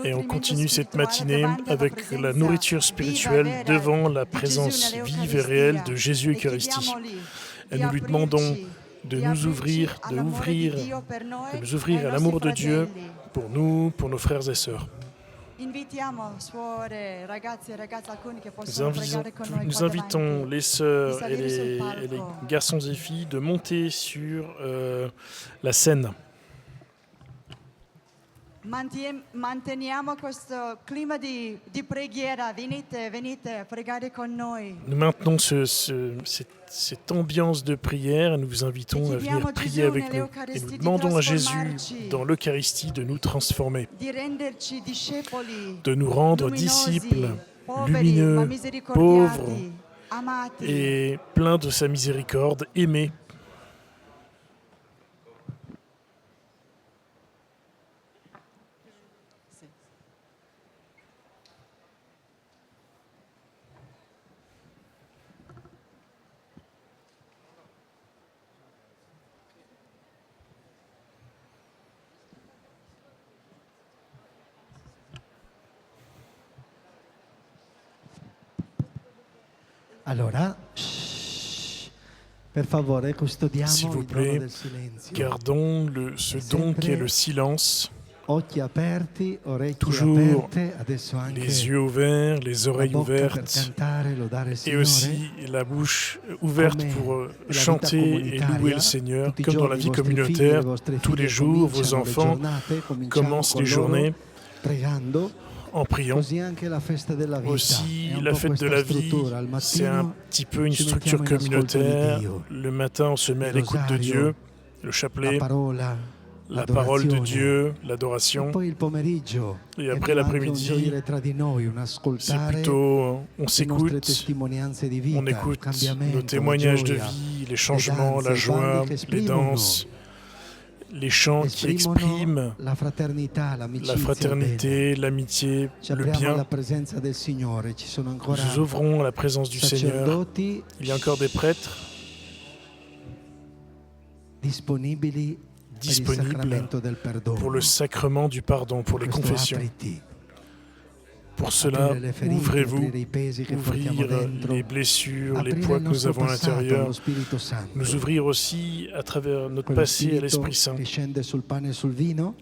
Et on continue cette matinée avec la nourriture spirituelle devant la présence vive et réelle de Jésus Eucharistie. Et nous lui demandons de nous ouvrir à l'amour de Dieu pour nous, pour nos frères et sœurs. Nous invitons les sœurs et les garçons et filles de monter sur la scène. Manteniamo questo clima di preghiera. Venite, pregare con noi. Nous maintenons cette ambiance de prière et nous vous invitons à venir prier avec nous. Et nous demandons à Jésus, dans l'Eucharistie, de nous transformer, de nous rendre disciples, lumineux, pauvres et pleins de sa miséricorde, aimés. Allora, per favore, custodiamo S'il vous il dono plaît, del silenzio. gardons ce don qu'est le silence. Occhi aperti, orecchie Toujours aperte, adesso anche les yeux ouverts, les la oreilles bocca per ouvertes cantare, lodare il et Signore. aussi la bouche ouverte Come pour nella vita chanter et comunitaria, louer le Seigneur. tutti i Comme dans la giorni vie i vostri communautaire, figli, le vostre tous les figlie jours, vos cominciano le enfants giornate, cominciamo commencent con les loro journées pregando. en priant. Così anche la festa della vita. Aussi, È un la po' fête de questa la vie, struttura. Al c'est un mattino petit peu une ci structure mettiamo in ascolto di communautaire. Dio. Le matin, on se met à Il l'écoute de rosario, Dieu, le la chapelet, parola, la parole de l'adorazione. Dieu, E l'adoration. poi il pomeriggio Et è après più anche un l'après-midi, gioire tra di noi, un c'est ascoltare plutôt, on le nostre s'écoute, testimonianze di vita, on il écoute cambiamento, nos la témoignages de gioia, vie, les changements, danze, la i joie, balli che les esprimono, danses, les chants qui esprimono expriment la fraternità, la l'amicizia, il bene. fraternité, l'amitié, Ci le apriamo alla bien. presenza del Signore, ci sono ancora Nous ouvrons à la présence du Seigneur. sacerdoti Il y a encore des prêtres disponibili per il disponibles sacramento del perdono. pour le sacrement du pardon, pour les Questo confessions. apriti, Pour cela, aprire le ferite, ouvrez-vous, aprire i pesi che portiamo ouvrir dentro, les blessures, les aprire poids il que nous nostro avons à passato l'intérieur, allo Spirito Santo. nous ouvrir aussi à travers notre Quello passé à spirito l'Esprit Saint. che scende sul pane e sul vino,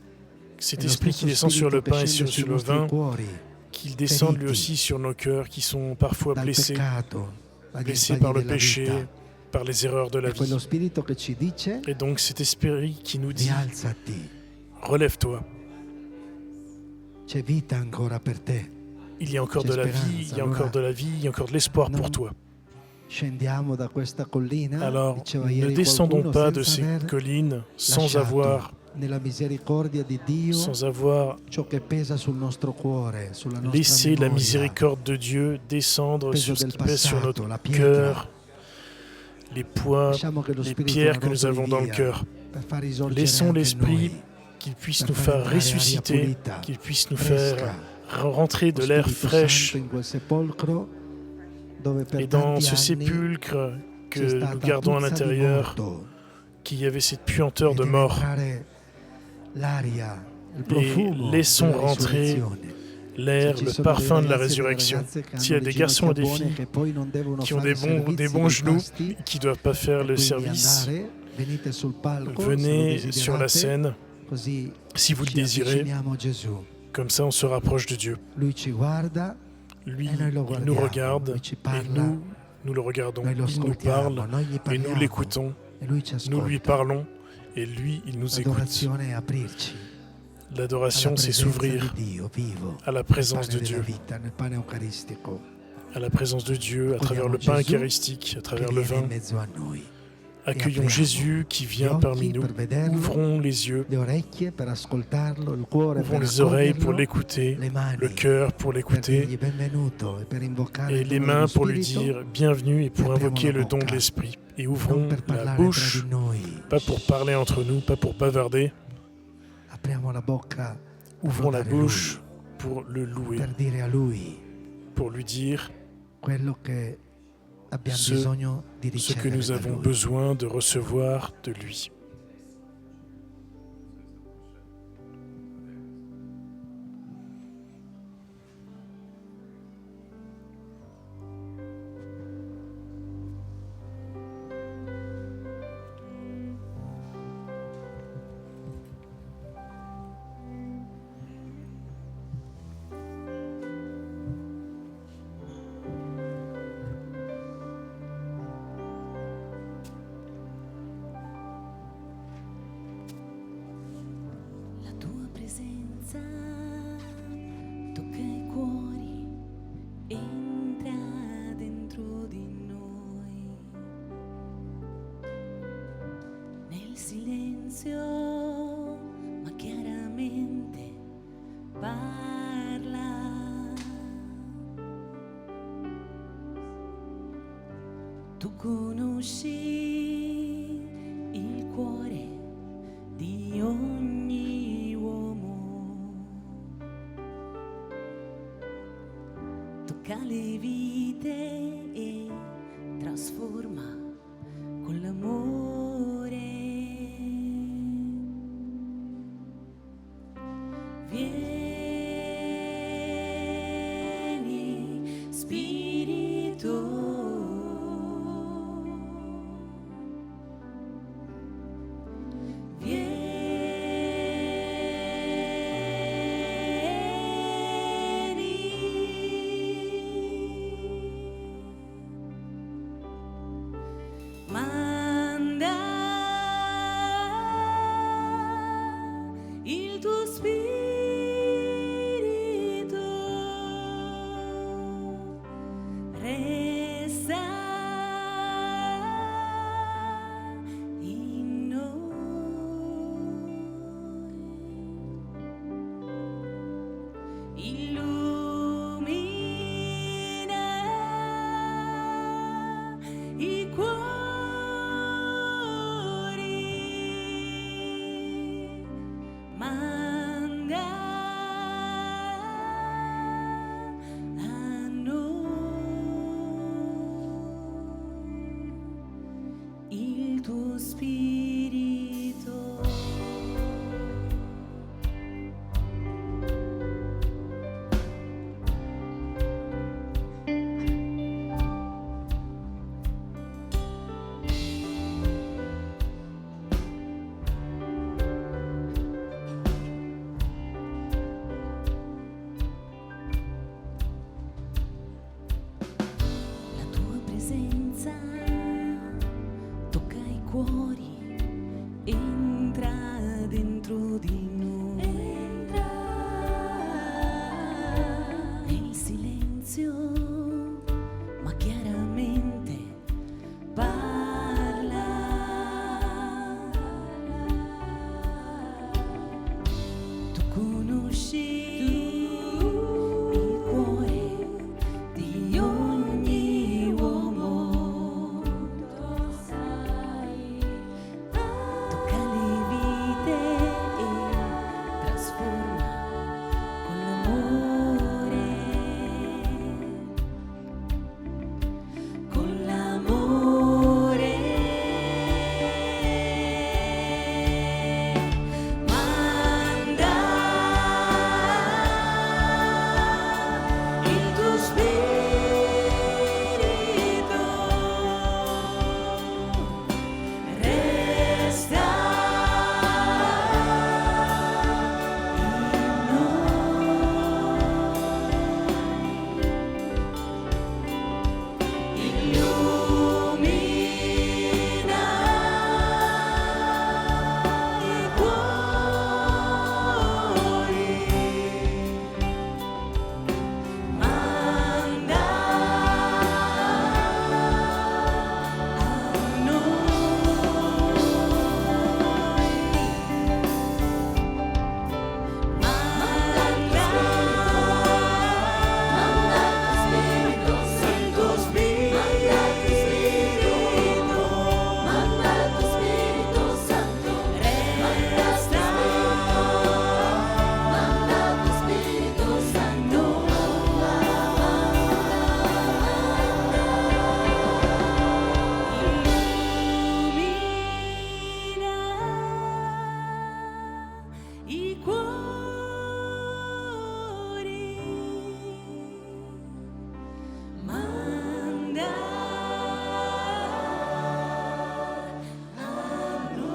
Cet e lo esprit stesso qui descend sur le spirito che pain et scende sur sui le nostri vin, cuori, qu'il descende lui feriti aussi sur nos cœurs qui sont parfois dal blessés, peccato, dagli blessés sbagli par le della péché, vita. par les erreurs de la E quello vie. spirito che ci dice: Et donc cet esprit qui nous dit, rialzati, relève-toi, c'è vita ancora per te. il y a encore de la vie, il y a encore de la vie, il y a encore de l'espoir pour toi. Scendiamo da questa collina, Alors, diceva ne ieri descendons qualcuno, pas de senza ces aver collines sans lasciato avoir, nella misericordia di Dio ciò che pesa sul nostro cuore, sulla nostra laissé la memoria, miséricorde de Dieu descendre peso sur ce del qui pèse sur passato, notre la pietra. cœur, les poids, Lasciamo che lo les Spirito pierres la que nous rotoli avons dans le via, cœur. per far risorgere Laissons anche l'Esprit noi, qu'il puisse per nous far faire entrare aria ressusciter, pulita, qu'il puisse nous fresca. faire rentrer de Lo l'air Spirito fraîche. Santo in quel sepolcro dove per Et dans tanti ce anni sépulcre que c'è nous stata gardons à puzza di l'intérieur, morto, qu'il y avait cette puanteur e de deve mort. entrare l'aria, il Et profumo laissons della rentrer risurrezione. l'air, Se ci le sono parfum dei de la ragazzi e delle résurrection. ragazze che S'il y a hanno des le garçons et des ginocchia buone, filles che poi non devono qui ont fare des servizi bons dei genoux, pasti, qui ne doivent pas faire le quindi service, andare, venite sul palco, se lo venez sur la desiderate, scène così si vous le ci désirez. avviciniamo a Gesù. Comme ça, on se rapproche de Dieu. Lui ci guarda, Lui, e noi lo il nous guardiamo, regarde lui ci et parla, nous le regardons. noi lo Il nous ascoltiamo, parle noi gli et nous parliamo, l'écoutons. e lui ci Nous lui ascolta. parlons et lui, il nous écoute. L'adorazione è aprirci L'adoration, alla c'est presenza s'ouvrir di Dio vivo, à la nel présence pane de della Dieu, vita, nel pane eucaristico, à la présence de Dieu, à travers le pain eucharistique, à che travers le viene in vin. mezzo a noi. Accueillons Jésus qui vient Gli parmi occhi nous. per vederlo, Ouvrons les yeux, le orecchie per ascoltarlo, il cuore ouvrons per les oreilles pour accoglierlo, l'écouter, le mani le cœur pour per l'écouter dirgli benvenuto e per invocare et il les dono mains dello pour lui Spirito, dire bienvenue et pour apriamo invoquer la le don de bocca, l'Esprit. Et non ouvrons per la parlare bouche, tra di noi. pas pour parler entre nous, pas pour bavarder. Apriamo la bocca per Ouvrons la lodare bouche Lui, pour le louer, per dire a Lui pour lui dire quello che abbiamo Ce- bisogno di ce que ricevere nous da avons Lui. besoin de recevoir de lui. tocca i cuori, entra dentro di noi. Nel silenzio, ma chiaramente parla. Tu conosci il cuore di ogni uomo, tocca le vite e trasforma con l'amore. Vieni, Spirito. Manda il tuo spirito, resta in noi, illumina i cuori. Manda a noi il tuo spirito. La tua presenza tocca i cuori, entra dentro di noi. Entra nel silenzio, ma chiaramente parla. Tu conosci il cuore di ogni uomo, tocca le vite e trasforma con l'amore, con l'amore. Manda il tuo spirito, resta in noi, illumina i cuori. Manda a noi, manda il tuo spirito, manda il tuo Spirito Santo, resta, manda il tuo Spirito Santo. Illumina i cuori, manda a noi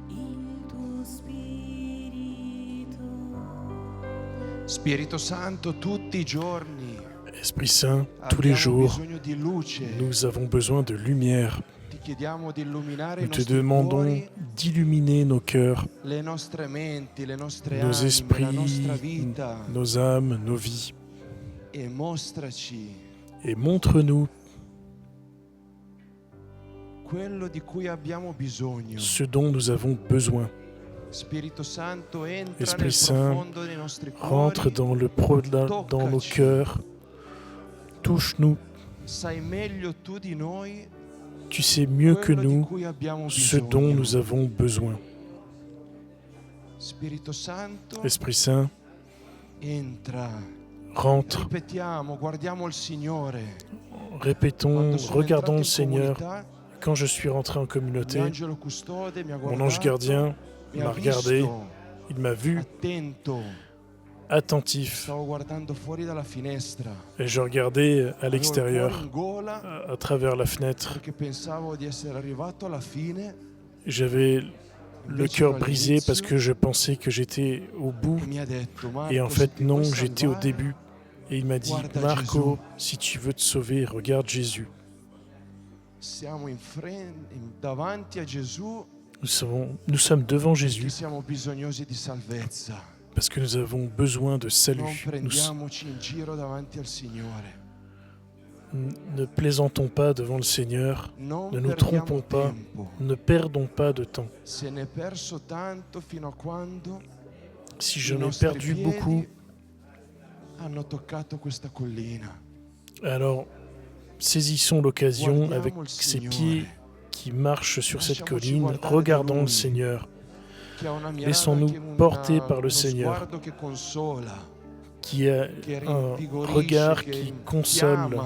il tuo spirito. Spirito Santo, tutti i giorni Esprit Saint, tous les abbiamo jours, bisogno di luce, nous avons besoin de lumière. di Nous te demandons d'illuminer nos cœurs, nos esprits, nos âmes, nos vies. Et montre-nous ce dont nous avons besoin. Esprit Saint, rentre dans nos cœurs, touche-nous. Tu sais mieux que nous ce dont nous avons besoin. Esprit Saint, rentre. Répétons, regardons le Seigneur. Quand je suis rentré en communauté, mon ange gardien m'a regardé, il m'a vu, attentif, et je regardais à l'extérieur, à travers la fenêtre. J'avais le cœur brisé parce que je pensais que j'étais au bout, et en fait non, j'étais au début. Et il m'a dit, Marco, si tu veux te sauver, regarde Jésus. Nous sommes devant Jésus parce que nous avons besoin de salut. Ne plaisantons pas devant le Seigneur, ne nous trompons pas, ne perdons pas de temps. Si j'en ai perdu beaucoup, alors saisissons l'occasion avec ces pieds qui marchent sur cette colline, regardons le Seigneur. Laissons-nous porter par le Seigneur, qui a un regard qui console,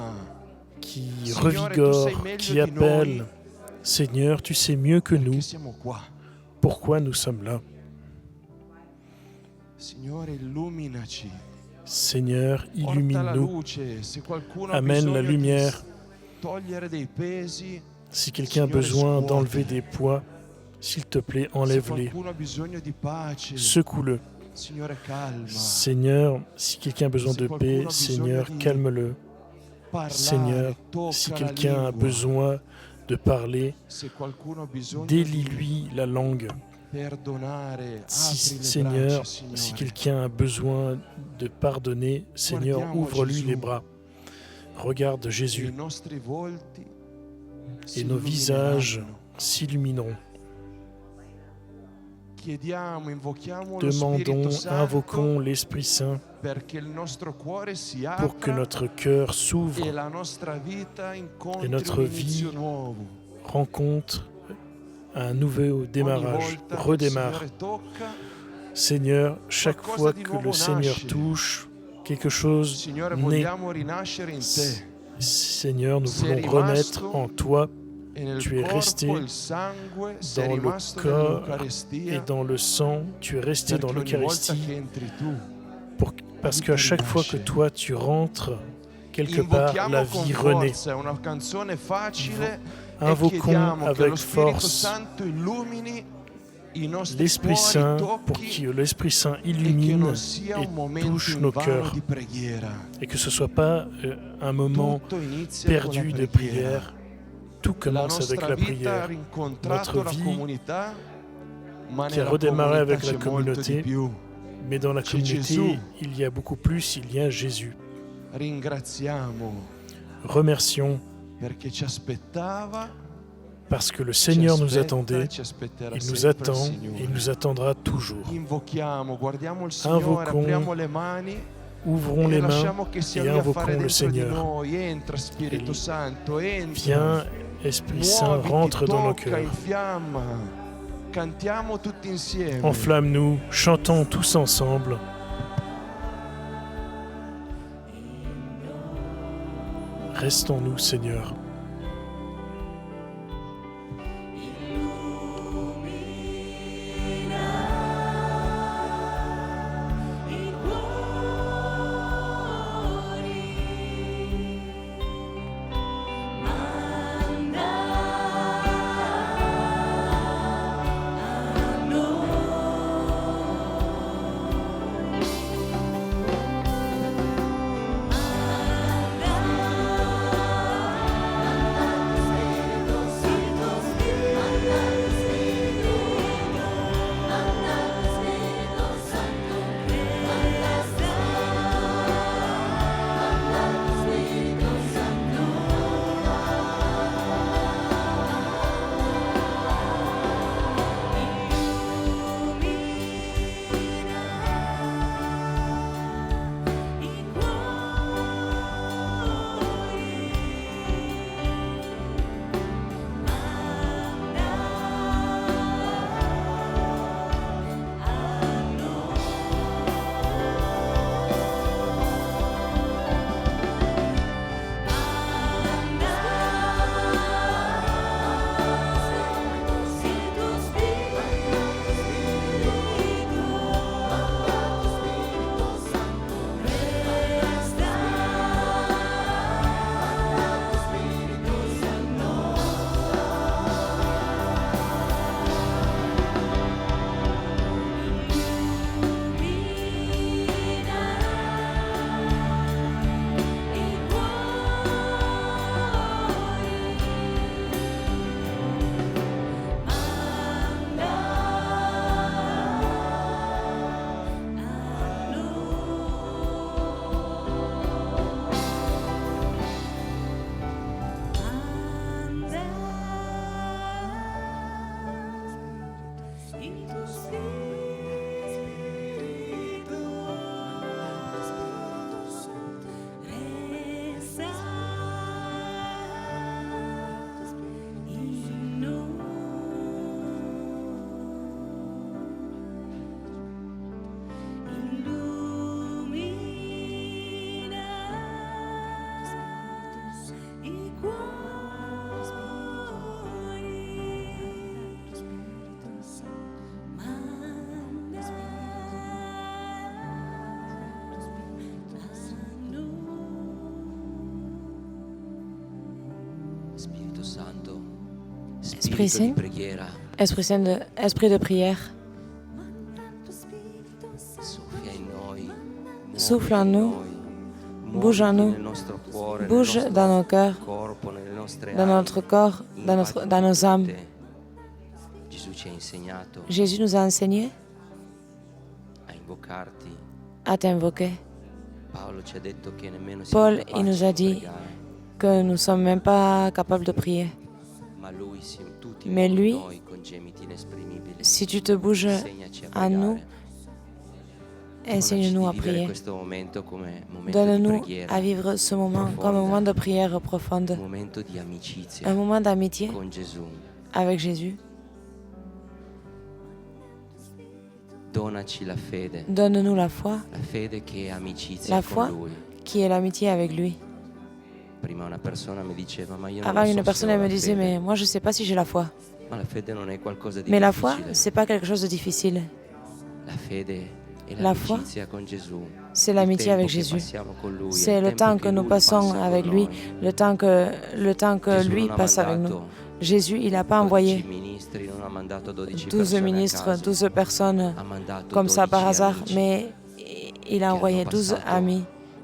qui revigore, qui appelle. Seigneur, tu sais mieux que nous pourquoi nous sommes là. Seigneur, illumine-nous, amène la lumière. Si quelqu'un a besoin d'enlever des poids, s'il te plaît, enlève-les. Secoue-le. Seigneur, si quelqu'un a besoin de paix, Seigneur, calme-le. Seigneur, si quelqu'un a besoin de parler, délie-lui la langue. Seigneur, si quelqu'un a besoin de pardonner, Seigneur, ouvre-lui les bras. Regarde Jésus et nos visages s'illumineront. Demandons, invoquons l'Esprit Saint pour que notre cœur s'ouvre et notre vie rencontre un nouveau démarrage, redémarre. Seigneur, chaque fois que le Seigneur touche, quelque chose naît. Seigneur, nous voulons renaître en toi. Tu es resté dans le corps et dans le sang. Tu es resté dans l'Eucharistie. Parce qu'à chaque fois que toi, tu rentres, quelque part, la vie renaît. Invoquons avec force l'Esprit Saint pour que l'Esprit Saint illumine et touche nos cœurs. Et que ce ne soit pas un moment perdu de prière. Tout commence avec la prière. Notre vie qui a redémarré avec la communauté, mais dans la communauté, il y a beaucoup plus, il y a Jésus. Remercions parce que le Seigneur nous attendait, il nous attend et il nous attendra toujours. Invoquons, ouvrons les mains et invoquons le Seigneur. Viens, Esprit Saint, rentre dans nos cœurs. Enflamme-nous, chantons tous ensemble. Restons-nous, Seigneur. Esprit Saint, preghiera, Esprit de prière, soffia in noi, souffle en nous, muoviti bouge en nous, nel nostro cuore, bouge nel dans nostro nos cœurs, corpo, nelle nostre dans notre corps, dans nos âmes. Gesù ci ha insegnato Jésus nous a enseigné a invocarti. à t'invoquer. Paolo ci ha detto che nemmeno Paul, siamo il nous a capaci di dit pregare, que nous ne sommes même pas capables de prier. ma lui tutti Mais lui, noi con gemiti inesprimibili. Si tu te bouges Insegnaci a à nous, pregare. enseigne-nous Donaci à di vivere prier. questo momento come momento di Donne-nous preghiera, à vivre ce moment profonda, comme un moment de prière profonde, un momento di amicizia un moment d'amitié con Gesù. avec Jésus. Donaci la fede, Donne-nous la fede che è amicizia la con foi lui. qui est l'amitié avec lui. Prima una persona mi diceva, ma io non Avant, lo so une se personne ho elle la me disait, fede. mais moi je ne sais pas si j'ai la foi. Ma la fede non è qualcosa di Mais la foi, difficile. c'est pas quelque chose de difficile. La fede è La foi, l'amicizia con Gesù. c'est Il l'amitié tempo avec che Jésus. passiamo con lui, C'est il le tempo temps che que nous lui passons passa avec con lui, noi. le temps que Gesù lui non ha passe avec nous. mandato Jésus, il n'a pas 12 envoyé ministri, non ha mandato 12 12 persone a ministres, caso. 12 personnes Ha mandato comme ça par 12 hasard, amici. mais il a hanno envoyé 12 passato amis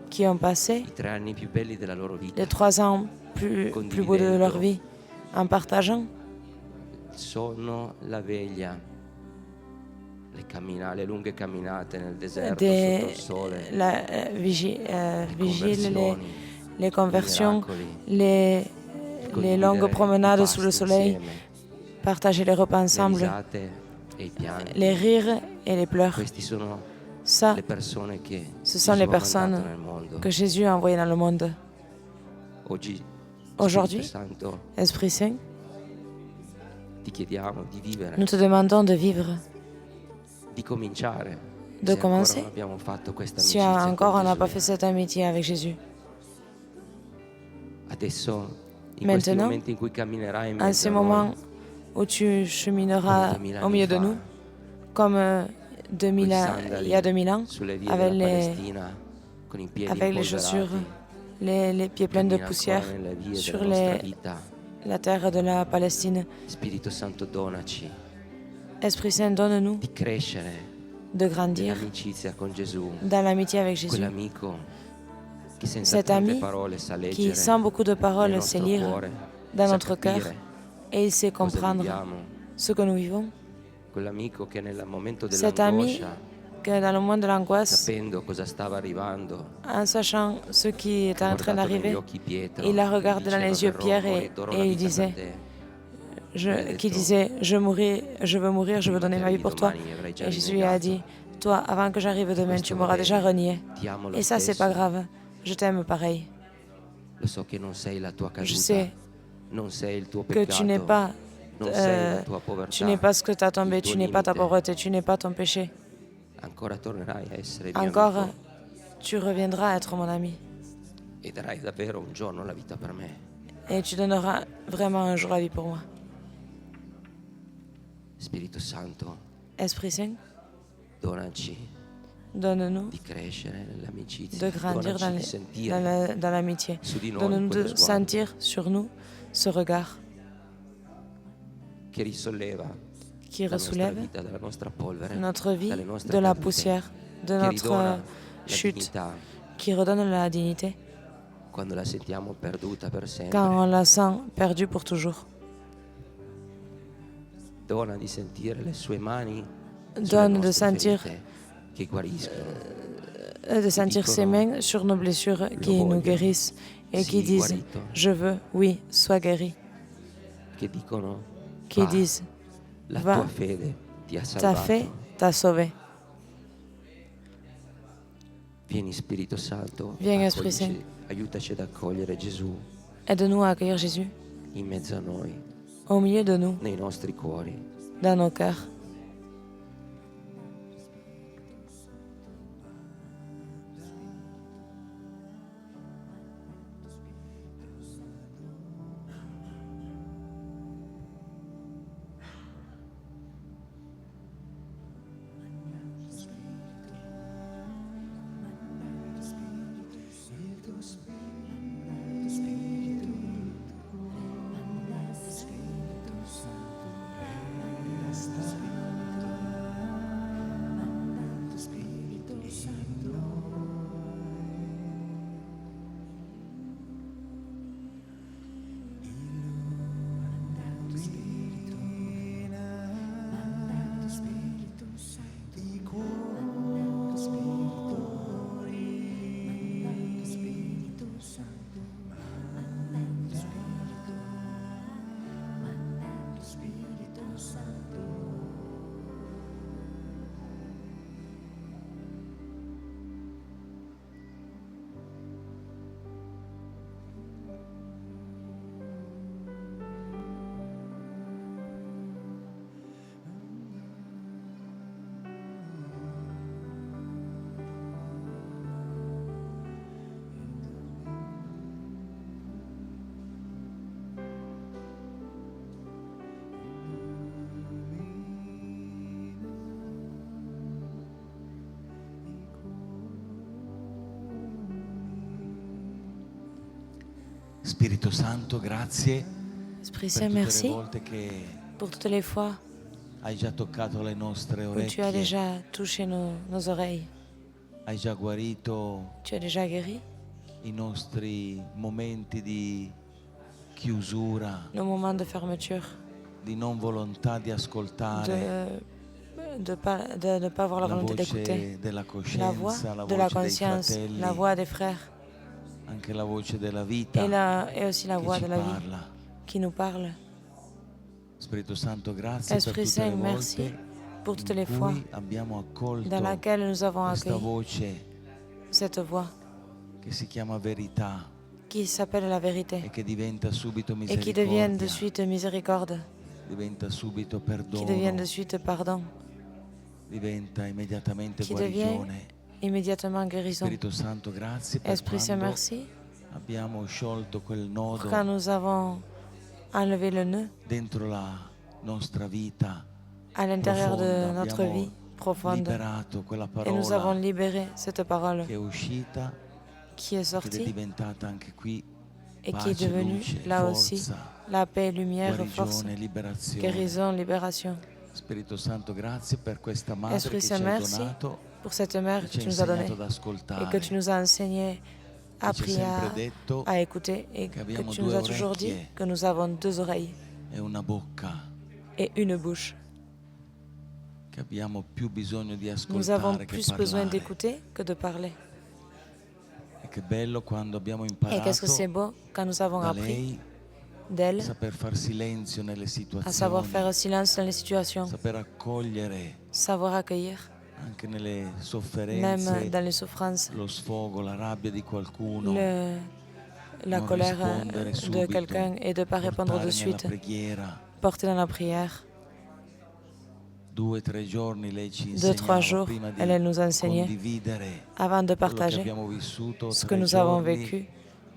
qui ont passé I 3 anni più belli della loro vita. les 3 ans plus beaux de leur vie en partageant Il sonno, la veglia, le lunghe camminate nel deserto sotto il sole, la vigile, conversioni, les conversions, miracoli, les longues condividere promenades i sous le pasti soleil, insieme, partager les repas le ensemble, risate e i pianti. les rires et les pleurs. Questi sono Ça, le persone che ce sont Gesù les ha mandato personnes nel mondo. que Jésus a envoyées dans le monde. Aujourd'hui, Spirito Santo, Esprit Saint, ti chiediamo di vivere, nous te demandons de vivre, di cominciare. de Se commencer. ancora non abbiamo fatto questa Si amicizia encore con on n'a Gesù. pas fait cette amitié avec Jésus. Adesso, in questi Maintenant, momenti in cui camminerai in en mezzo ces a noi, moments où tu chemineras au milieu de nous, comme il y a 2000 ans, sulle vie avec della les, Palestina, con i piedi avec les impolverati, chaussures, les pieds pleins de cammina poussière ancora nelle vie sur della nostra vita. la terre de la Palestine. Spirito Santo, donaci Esprit Saint, donne-nous di crescere de grandir nell'amicizia con Gesù, dans l'amitié avec Jésus. quell'amico che senza Cet tante ami parole sa qui, leggere sans beaucoup de nel paroles, nostro sait lire cuore, dans sa notre cœur capire et il sait cosa comprendre viviamo. ce que nous vivons. Quell'amico che nel momento Cet ami dell'angoscia, que dans le monde de l'angoisse, sapendo cosa stava arrivando, en sachant ce qui était en train guardato negli d'arriver, occhi Pietro, il a gli regardé dans diceva, les yeux "Verrò, Pierre morirò la et il vita disait, per te." qui disait, je veux mourir, je veux donner ma vie pour toi. Et Jésus lui a dit, toi, avant que j'arrive demain, tu m'auras déjà renié. Ti amo lo Et ça, c'est pas stesso. grave. Je t'aime pareil. Lo so che non sei la tua Je caduta, sais non sei il tuo que peccato, tu n'es pas, non sei la tua povertà. tu n'es pas ce que tu as tombé, il tuo tu n'es pas ta limite. pauvreté, tu n'es pas ton péché. Ancora tornerai a essere mio Encore, amico tu reviendras être mon ami. e darai davvero un giorno la vita per me. Et tu donneras vraiment un jour la vie pour moi. Spirito Santo, Esprit Saint, donaci donne-nous di crescere nell'amicizia, de grandir donaci di sentire dans l'amitié. su di noi Donne-nous quello de sguardo sentir sur nous ce regard che risolleva qui la nostra ressoulève vita dalla nostra polvere, notre vie dalle nostre de la cadute, poussière, de che notre ridona la chute, dignità qui redonne la dignité quando la sentiamo perduta per sempre. quand on la sent perdue pour toujours. Dona di sentire le sue mani sulle Donne de nostre sentir, ferite che guariscono, ses mains sur nos blessures qui nous guérissent et qui disent, je veux, oui, sois guéri. che dicono Qui "Va, disent, la va, tua fede ti ha ta salvato". fait t'a sauvé. Vieni Spirito Santo, Viens, Esprit accoglici, Saint. aiutaci ad accogliere Gesù Aide-nous à accueillir Jésus in mezzo a noi, au milieu de nous, nei nostri cuori. dans nos cœurs. Spirito Santo, grazie Esprit per Saint, tutte le merci volte che pour toutes les fois hai già toccato le nostre où tu as orecchie, déjà touché nos oreilles. hai già guarito Tu as déjà guéri i nostri momenti di chiusura, nos moments de fermeture, di non volontà di ascoltare de ne pas avoir la la volonté d'écouter voce della la voix coscienza, la de la voce dei conscience, fratelli, la voix des frères anche la voce della vita et aussi la che voix ci de la vie parla. qui nous parle. Spirito Santo, grazie per Esprit tutte le Saint, merci volte pour toutes in les fois cui abbiamo accolto dans laquelle nous avons questa accueilli voce cette voix che si chiama verità qui s'appelle la e vérité che diventa subito et qui devient de misericordia, suite miséricorde, diventa subito qui devient perdono, de suite pardon, diventa immediatamente qui devient guarigione. immédiatement guérison. Spirito Santo, grazie per Esprit Saint, quando merci abbiamo sciolto quel pour nodo quand nous avons enlevé le nœud dentro la nostra vita à l'intérieur de profonda, notre abbiamo vie profonde liberato quella et nous avons parola libéré cette parole che è uscita, qui est ed è sortie diventata anche qui et qui est pace, devenue luce, là aussi forza, la paix, lumière, force, guarigione, liberazione. guérison, libération. Spirito Santo, grazie per questa madre Esprit che ci Saint, hai merci donato, pour cette mère che que ci ha tu nous as donnée insegnato ad et ascoltare, que tu nous as enseigné, che ci ha appris sempre detto à écouter et che que abbiamo tu nous due as toujours dit orecchie que nous avons deux oreilles e una bocca, et une bouche. che abbiamo più bisogno di Nous avons ascoltare che plus besoin parlare. d'écouter que de parler. E che bello quando abbiamo Et qu'est-ce que c'est imparato beau quand nous avons da appris lei d'elle a saper far silenzio nelle à savoir situazioni, faire silence dans les situations, saper accogliere savoir accueillir, anche nelle même sofferenze dans les souffrances, lo sfogo, la rabbia di qualcuno, la non colère rispondere de subito, quelqu'un et de ne pas répondre de portare nella suite, preghiera. porter dans la prière. 2 o 3 giorni lei ci 2-3 insegnava jours, prima di elle nous enseignait condividere avant de quello che partager abbiamo vissuto, ce 3 que nous avons giorni, vécu.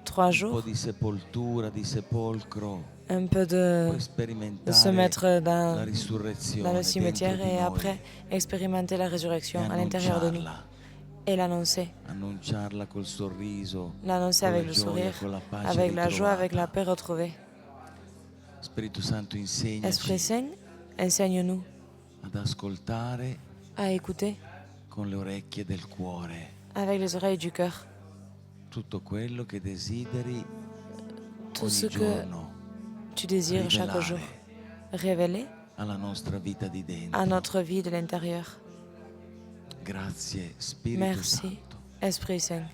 3 un po' jours, di sepoltura, di sepolcro, un peu poi de se sperimentare mettre la dans le risurrezione cimetière dentro di et noi après expérimenter la e résurrection à l'intérieur de nous annunciarla, et l'annoncer. annunciarla col sorriso, L'annoncer con avec la le gioia, sourire, con la pace avec la joie, avec la ritrovata. paix retrouvée. Spirito Santo, Esprit insegnaci Saint, enseigne-nous ad ascoltare à écouter con le orecchie del cuore avec les oreilles du cœur tutto quello che desideri tout ogni ce que giorno tu désires chaque jour. rivelare Révéler alla nostra vita di dentro. à notre vie de l'intérieur. Grazie Spirito Merci, Santo. Esprit Saint.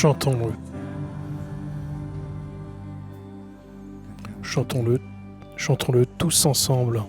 Chantons-le. Chantons-le. Chantons-le tous ensemble.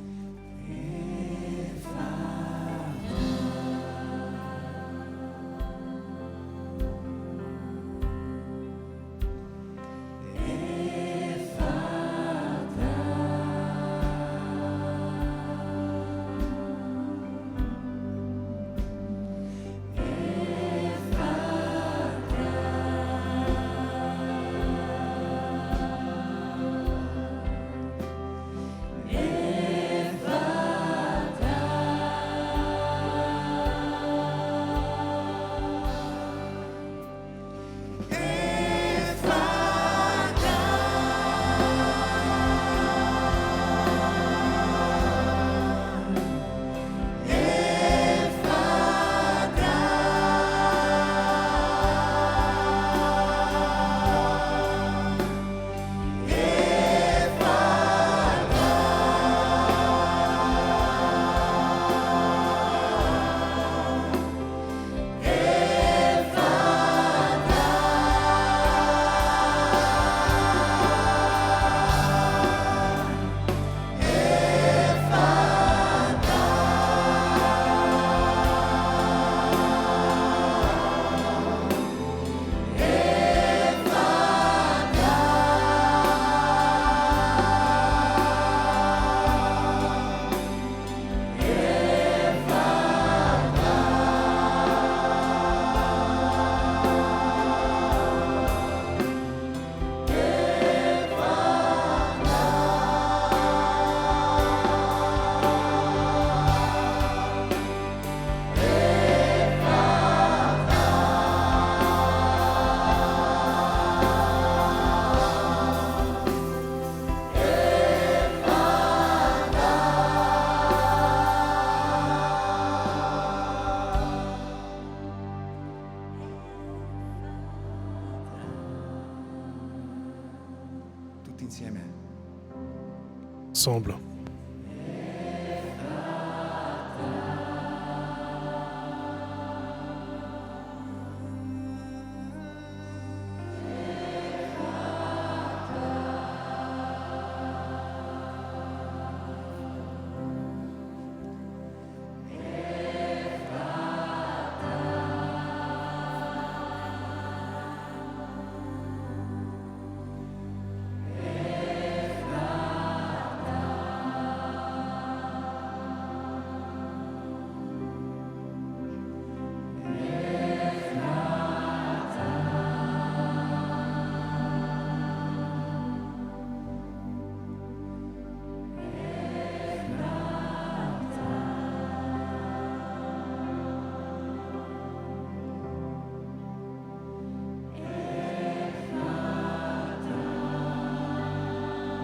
Ensemble.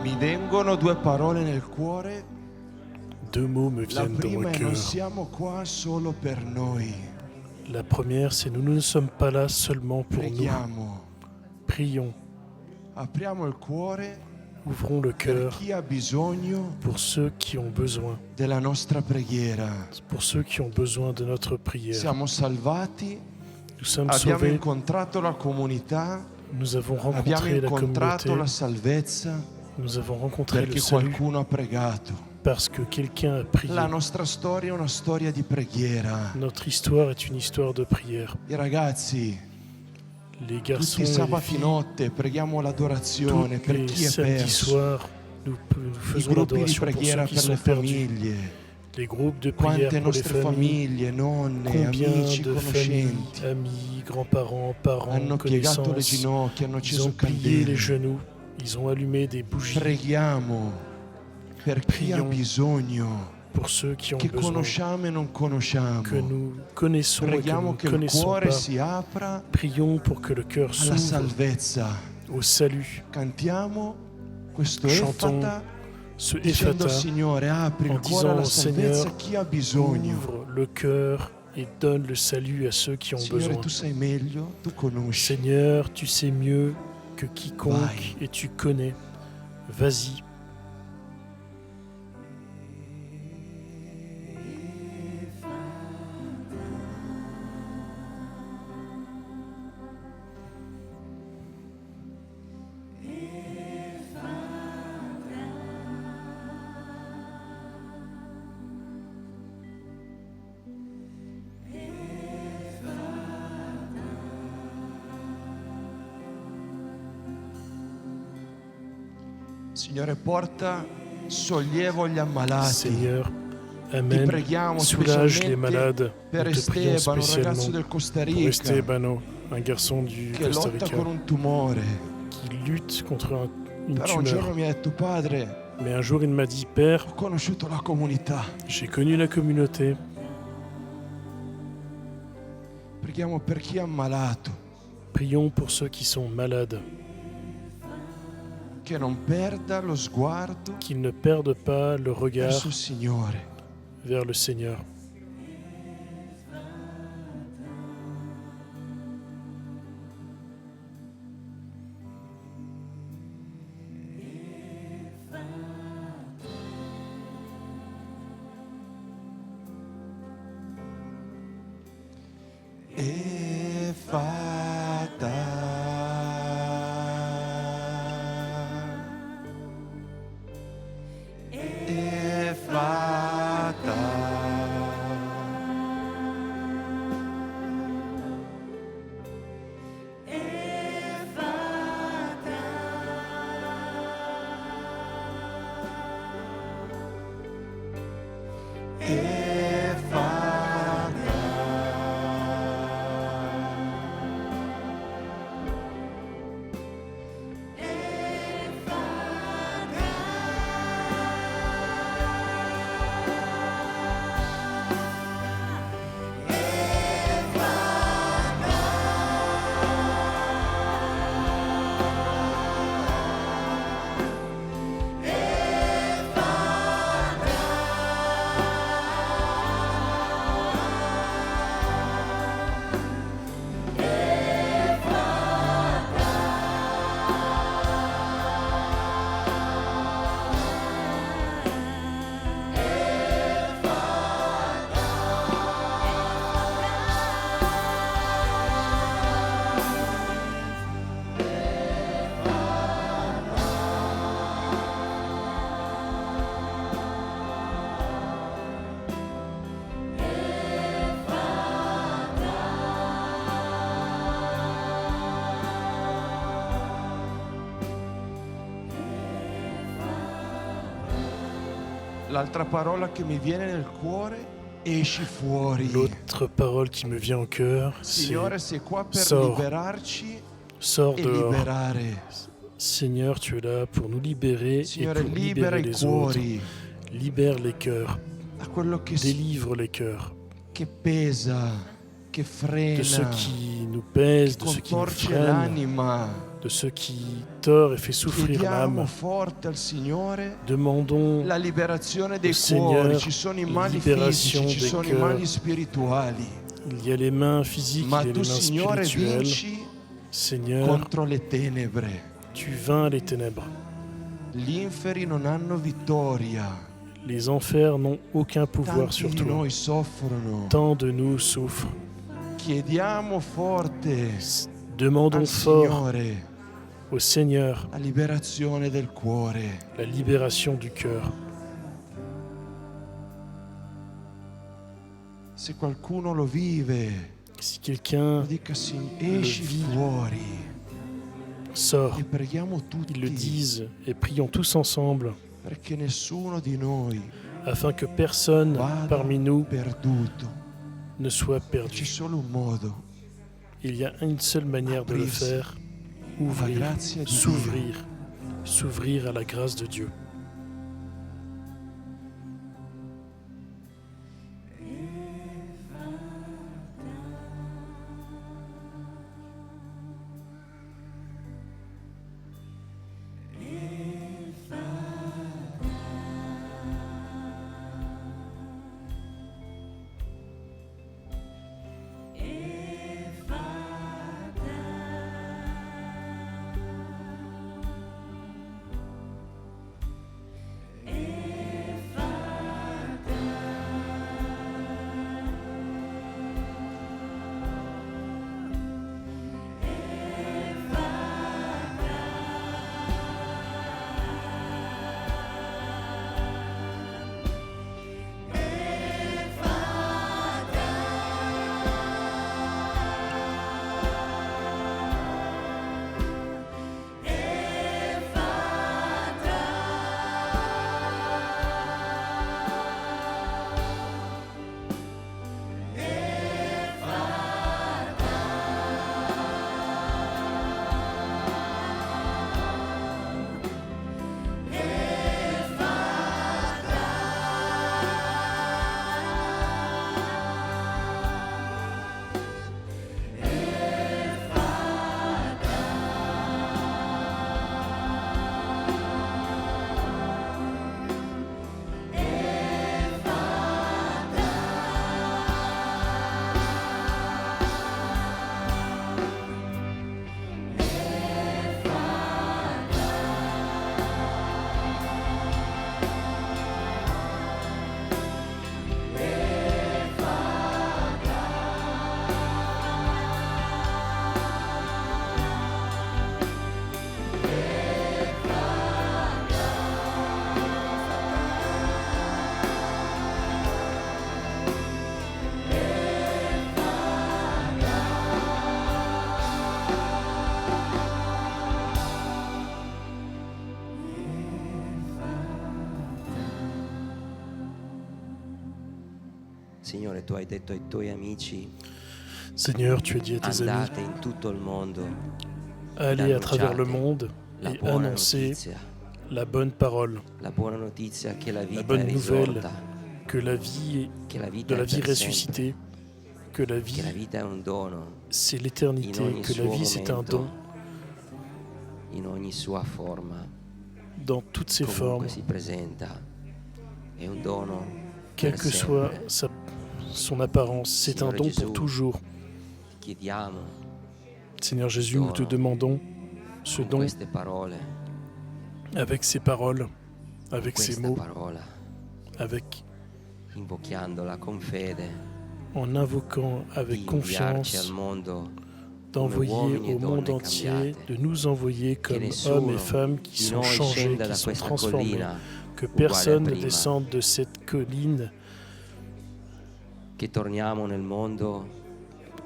Mi vengono due parole nel cuore. Deux mots me La viennent dans prima le è non cœur. siamo qua solo per noi. La première, c'est nous ne sommes pas là seulement pour nous. Preghiamo. Prions, Apriamo il cuore ouvrons le per cœur chi ha bisogno pour ceux qui ont besoin, della nostra preghiera. pour ceux qui ont besoin de notre prière. Siamo salvati, Nous sommes abbiamo sauvés, incontrato la comunità, nous avons abbiamo rencontré la incontrato communauté, la salvezza nous avons rencontré le perché salut qualcuno ha pregato. parce que quelqu'un a prié. La nostra storia è una storia di preghiera. Notre histoire est une histoire de prière. I ragazzi, Les garçons tutti i et les sabati filles, notte preghiamo l'adorazione tous per les chi è samedis perso. soirs, nous I faisons gruppi di l'adoration pour preghiera ceux qui per le sont perdus. famiglie. Les groupes de prière Quante pour les nostre familles. famiglie, nonne, Combien amici, de conoscenti familles, amis, grands-parents, parents, hanno piegato le connaissances, ginocchia, hanno ils acceso ont plié les candele. genoux, ils ont allumé des bougies Preghiamo per chi ha Prions bisogno, pour ceux qui ont che besoin, conosciamo e non conosciamo. que nous connaissons et que nous Preghiamo ne che il connaissons cuore pas. si apra Prions pour que le cœur alla s'ouvre salvezza. au salut. Cantiamo questo Chantons effata ce dicendo Ephata Signore apri en il cuore alla disant salvezza a Seigneur, chi ha bisogno. ouvre le cœur et donne le salut à ceux qui ont Signore, besoin. tu sai meglio, tu conosci. Seigneur, tu sais mieux que quiconque Vai. et tu connais. Vas-y. Signore, porta sollievo agli ammalati. Seigneur, Ti amène, preghiamo soulage les malades. per Nous te prions Esteban, un ragazzo spécialement del Costa pour Rica Estebano, un garçon du che Costa lotta Rica, con un tumore. qui lutte contre une Però un giorno tumeur. mi ha detto, padre, Mais un jour, il m'a dit, Père, ho conosciuto la comunità. j'ai connu la communauté. Preghiamo per chi è ammalato, Prions pour ceux qui sont malades, che non perda lo sguardo qu'ils ne perdent pas le regard verso il Signore. vers le Seigneur. Efata. Efata. L'altra parola che mi viene nel cuore, esci fuori. L'autre parole qui me vient au cœur, c'est Signore, sei qua per sors. liberarci sors e dehors. liberare. Seigneur, tu es là pour nous libérer Signore, et pour libera libérer i les autres. cuori Libère les cœurs, da quello délivre les cœurs che pesa, che de frena, ceux qui nous pèsent, de ceux qui nous contorce freinent, l'anima. de ceux qui tord et fait souffrir Chiediamo l'âme. forte al Signore Demandons la liberazione dei au Seigneur cuori. Ci sono i mali libération fisici, ci des sono i cœurs. mali spirituali. Il y a les mains physiques, Ma il y a tu, les mains Signore, spirituelles. vinci Seigneur, contro le tenebre. tu vains les ténèbres. Gli inferi non hanno vittoria. Les enfers n'ont aucun pouvoir Tanti sur di toi. noi soffrono. Tant de nous souffrent. Chiediamo forte Demandons al fort Signore au Seigneur la liberazione del cuore. la libération du cœur. Se qualcuno lo vive, Si quelqu'un lo dica, esci vit. fuori. sort, E preghiamo tutti ils le disent et prions tous ensemble perché nessuno di noi afin que personne vada parmi nous perduto. ne soit C'è perdu. solo un modo, Il y a une seule manière de le Aprirsi faire, alla ouvrir, grazia di s'ouvrir, s'ouvrir à la grâce de Dieu. Signore, tu hai detto ai tuoi amici, Seigneur, tu as dit à tes amis, andate in tutto il mondo, allez à travers le annunciate monde la et buona annoncez notizia, la bonne parole, la buona notizia che la la vita è bonne nouvelle, risorta, que la vie est che la de vita la è vie per sempre, ressuscitée, que la che vie la vita è un dono c'est in l'éternité, ogni que la suo vie c'est un don momento, in ogni sua forma, dans toutes ses formes, comunque si presenta. È un dono quelle per que soit sempre. son apparence, c'est un Signore don Gesù, pour toujours. Chiediamo Seigneur Jésus, nous te demandons ce con don queste parole, avec ces paroles, avec ces questa mots, parola, avec, invochiandola con fede, en invoquant di avec inviarci al confiance, mondo d'envoyer uomini e au monde donne entier, cambiate. de nous envoyer Che comme nessuno hommes et femmes qui di sont noi changés, scenda qui da sont questa transformés, collina que uguale a personne ne prima, descende de cette colline, che torniamo nel mondo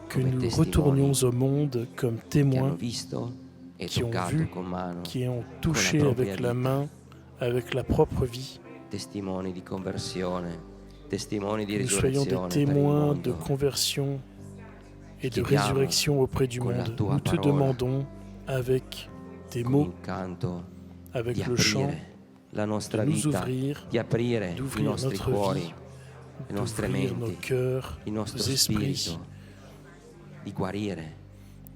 que come nous testimoni retournions au monde comme che hanno témoins, visto e qui ont toccato vu, con mano, qui ont touché con la propria avec la vita. main, avec la propre vie, testimoni di conversione, testimoni di que nous soyons des risurrezione per il témoins de mondo. conversion et de Chiediamo résurrection auprès du con la monde. tua Nous te parola, demandons avec tes con mots, il canto, avec di le chant, aprire la nostra de nous vita, ouvrir, di aprire i d'ouvrir nostri notre cuori, vie, le nostre d'ouvrir nos menti, cœurs, il nostro nos esprits, spirito, di guarire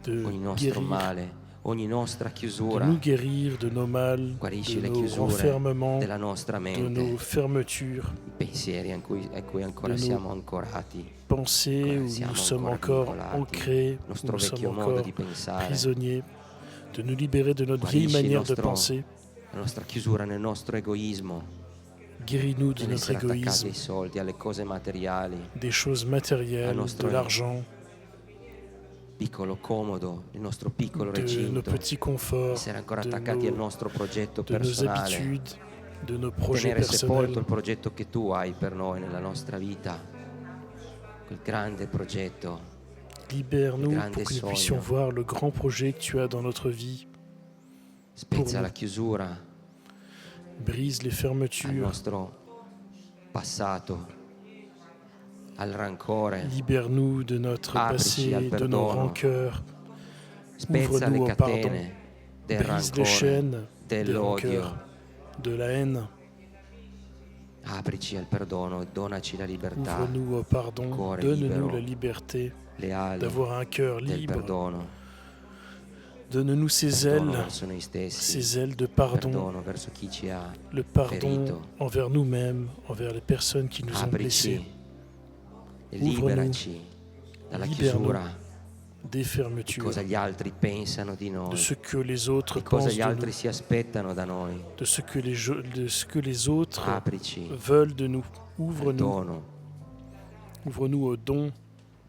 de ogni nostro guérir, male, ogni nostra de chiusura. nous guérir de nos mal, Guarisci de le nos chiusure renfermements, della nostra de mente, nos fermetures, i pensieri a cui ancora de nos siamo ancorati, pensées où siamo nous sommes ancora encore vincolati, ancrés, il où nostro nous sommes vecchio modo encore di pensare, prisonniers, de nous libérer de notre vieille Guarisci il manière de nostro- penser. la nostra chiusura nel nostro egoismo, Guéris-nous de notre nell'essere attaccati égoïsme, ai soldi, alle cose materiali, des choses matérielles, nostro- de l'argent, piccolo comodo, il nostro piccolo de nos recinto, petits conforts, essere ancora de attaccati al nos, nostro progetto de nos personale, habitudes, de nos projets tenere sepolto personnels. il progetto che tu hai per noi nella nostra vita, quel grande progetto. Libère-nous grande pour que nous sogno. puissions voir le grand projet que tu as dans notre vie. Spezza nous. la chiusura Brise les al fermetures, nostro passato, al rancore, libère-nous de notre Aprici al passé, de nos perdono. rancœurs, spezza le ouvre-nous au pardon, catene del brise les rancore, chaînes des dell'odio, rancœurs, de la haine, aprici al perdono e donaci la libertà, ouvre-nous au pardon, cuore donne-nous libero, la liberté le ali d'avoir un cœur del libre, perdono, donne-nous ces perdono ailes, verso noi stessi, ces ailes de pardon, perdono verso chi ci ha, le pardon ferito. envers nous-mêmes, envers les personnes qui nous ont blessés, aprici e liberaci dalla chiusura des di fermetures, cosa gli altri pensano di de noi, ce que les autres di cosa pensent gli de altri nous, si aspettano da noi. de ce que les autres Aprici veulent de nous. al Ouvre-nous, dono ouvre-nous au don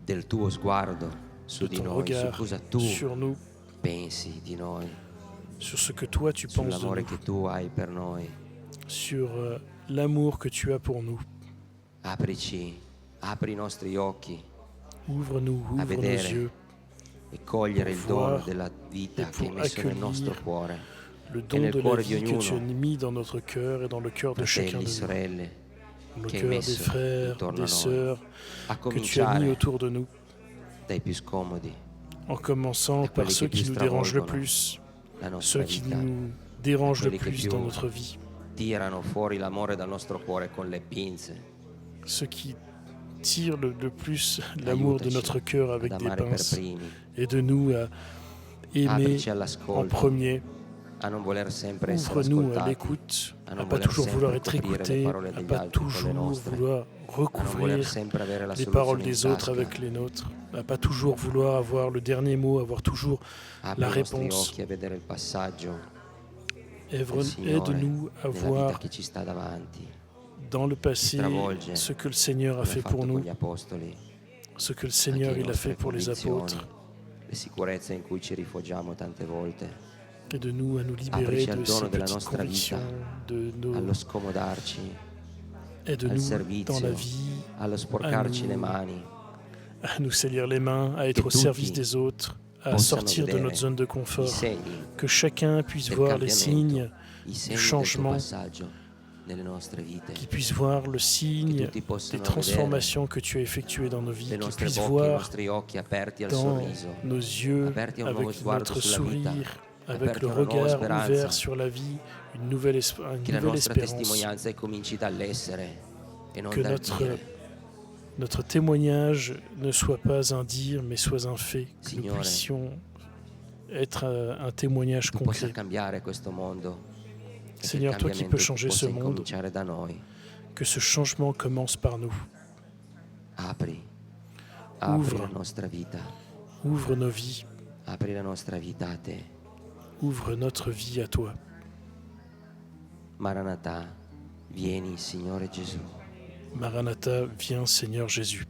del tuo sguardo su de di ton noi, su regard cosa tu sur nous, pensi di noi, sur ce que toi tu penses de sull'amore nous, che tu hai per noi. sur l'amour que tu as pour nous. Aprici, apri i nostri occhi Ouvre-nous, a ouvre nos vedere yeux, e cogliere il pour dono voir della vita et che hai pour messo nel accueillir nostro cuore. le e don nel de la cuore di vie que tu as ognuno, mis dans notre cœur et dans le cœur de chacun fratelli, de nous, sorelle, dans le che hai cœur des messo frères, intorno des a noi, sœurs a que tu as mis cominciare autour de nous, dai più scomodi, en commençant Et par quelli ceux che qui più nous dérangent le stravolgono plus, la nostra ceux qui vita, nous dérangent le quelli che plus più dans notre vie, tirano fuori l'amore dal nostro cuore con le pinze. ceux qui tirent le plus l'amour de Aiutaci notre cœur avec ad des amare per pinces. primi, Aide-nous à aimer aprici en all'ascolto, premier. a non voler sempre essere Ouvre-nous à ascoltati, l'écoute, a à non pas voler toujours vouloir sempre être coprire le écouté, parole à degli pas altri con le toujours nostre, vouloir a non voler recouvrir sempre avere la les paroles soluzione in des autres tasca. avec les nôtres, à pas toujours vouloir avoir le dernier mot, avoir toujours Apri la i nostri réponse. occhi a vedere il passaggio del Aide-nous à Signore nella vita voir che ci sta davanti, dans le passé travolge ce que le Seigneur a come fait ha fatto pour con nous, gli apostoli, ce que le anche Seigneur le il a fait nostre pour les convinzioni, apôtres, le sicurezze in cui ci rifugiamo tante volte, aide-nous à nous libérer Aprici al de dono ces della petites nostra convictions, de allo nos... scomodarci, al Aide-nous dans servizio, la vie allo sporcarci nous- le mani, à nous salir les mains, à être au tutti service des autres, à possano sortir de vedere notre zone de i confort, segni que chacun puisse del voir les cambiamento, signes i segni del tuo changement passaggio qu'ils puissent voir le signe des transformations que tu as effectuées dans nos vies, qu'ils puissent voir dans nos yeux, avec notre sourire, avec le regard ouvert sur la vie, une nouvelle espérance, que notre témoignage ne soit pas un dire, mais soit un fait, que nous puissions être un témoignage concret. Seigneur, toi qui peux changer ce monde, que ce changement commence par nous. Ouvre nos vies. Ouvre notre vie à toi. Maranatha, vieni, Signore Gesù. Maranatha, viens, Seigneur Jésus.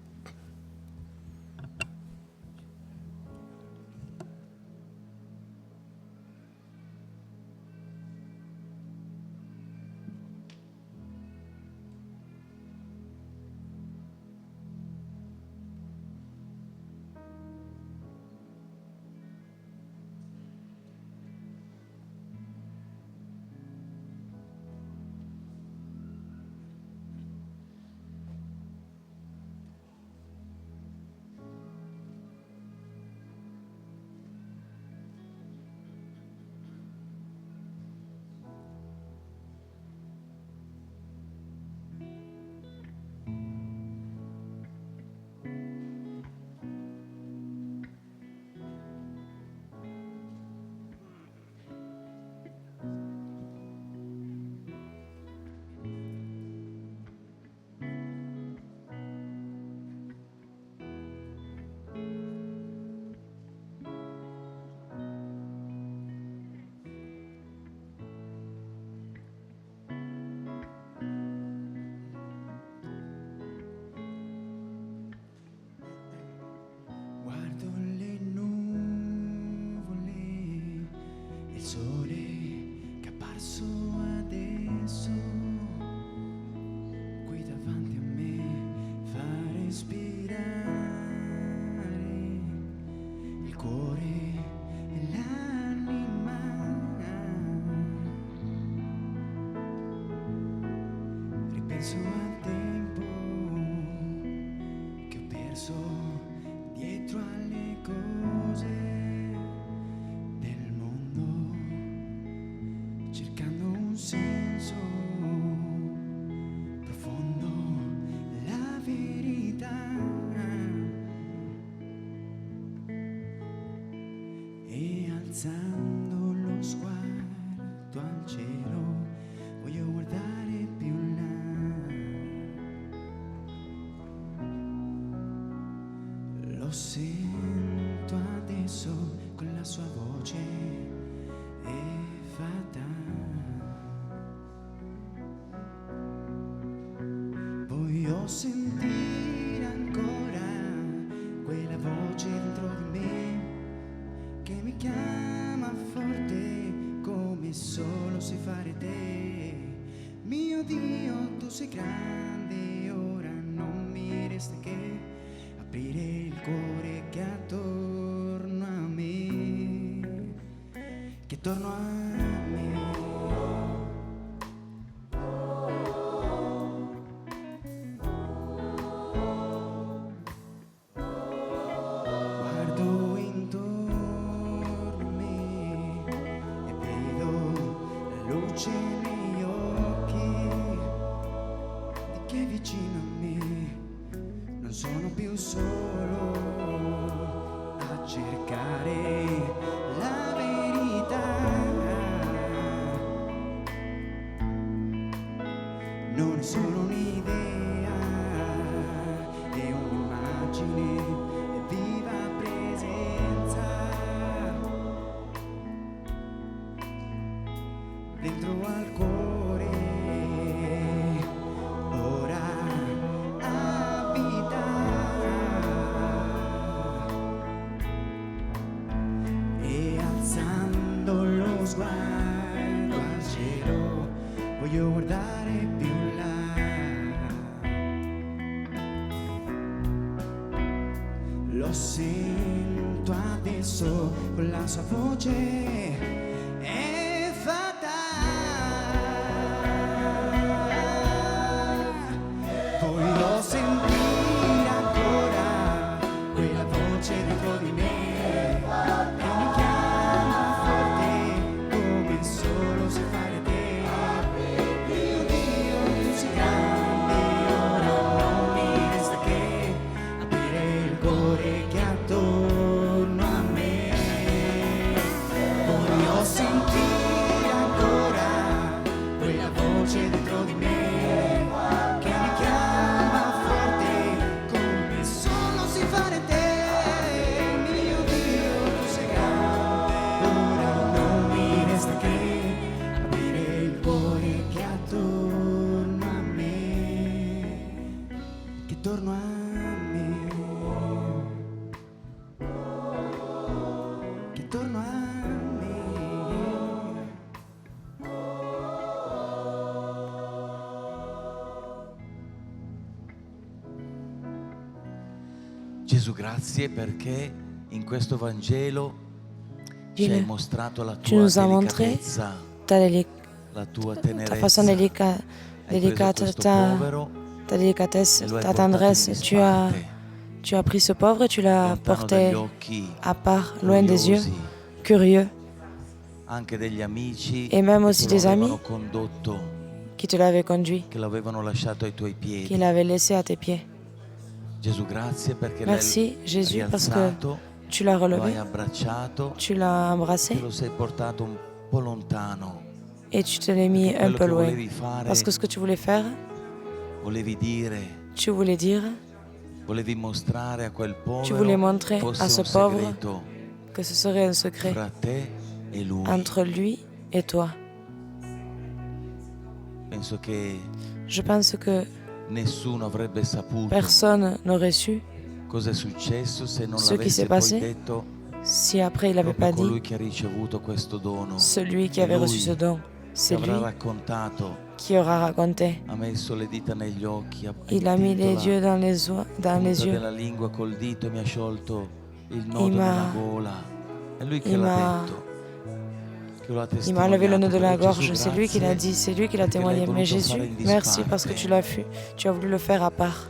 Alzando lo sguardo al cielo, voglio guardare più in là. Lo sento adesso con la sua voce e fatta. Voglio sentire ancora quella voce dentro di me che mi chiama forte come solo sai fare te. Mio Dio, tu sei grande, ora non mi resta che aprire il cuore che attorno a me, che attorno a me. Negli occhi di chi è vicino a me, non sono più solo a cercare la verità, non è solo un'idea, è un'immagine, è viva presenza dentro al cuore, ora abita, e alzando lo sguardo al cielo voglio guardare più in là. Lo sento adesso con la sua voce. torno a me, ritorno a me. Gesù, grazie perché in questo Vangelo ci hai mostrato la tu tua nous as montré delicatezza, la tua ta tenerezza. façon délicate, ta délicatesse, ta tendresse. Tu as pris ce pauvre et tu l'as porté à part, loin des yeux, curieux, anche degli amici et même aussi che te des lo amis avevano condotto, qui te l'avaient conduit, che l'avevano lasciato ai tuoi qui piedi. l'avaient laissé à tes pieds. Gesù, grazie perché Merci l'hai Jésus parce que rialzato, tu l'as lo hai relevé, abbracciato, tu l'as embrassé te lo sei portato un po' lontano. et tu te l'as mis un Quello peu che loin. volevi fare, Parce que ce que tu voulais faire, volevi dire, tu voulais dire, volevi mostrare a quel tu voulais povero montrer fosse à ce un pauvre segreto que ce serait un secret fra te e lui. entre lui et toi. Penso che Je pense que nessuno avrebbe saputo personne n'aurait su cosa è successo se non ce qui s'est l'avesse poi passé detto si après il n'avait proprio pas dit colui che ha ricevuto questo dono. celui qui E avait lui reçu ce don. che C'est lui avrà raccontato, qui aura raconté. ha messo le dita negli occhi, ha Il a mis les yeux dans les punta yeux. della lingua col dito e mi ha sciolto il nodo Il m'a- nella gola. È lui che il l'ha m'a- detto, che lo ha Il m'a levé le nœud de la testimoniato. gorge, Gesù, c'est lui qui l'a grazie dit, c'est lui qui l'a perché témoigné. l'hai Mais voluto Jésus, fare in merci parce que disparte. tu as voulu le faire à part.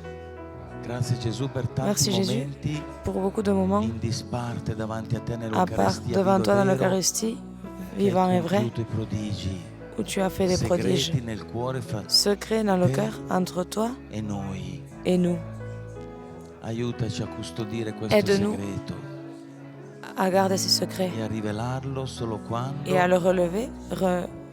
Grazie Gesù per tanti Merci Jésus momenti pour beaucoup de moments in disparte davanti a te à part nell'Eucaristia, devant vivo toi dans e vero, l'Eucharistie, che vivant hai et vrai, compiuto i prodigi, où tu as fait des prodiges. segreti nel cuore fra Secret dans le cœur entre toi e noi. et nous. Aiutaci a custodire questo Aide-nous segreto à garder ces secrets e a rivelarlo solo quando et à le relever,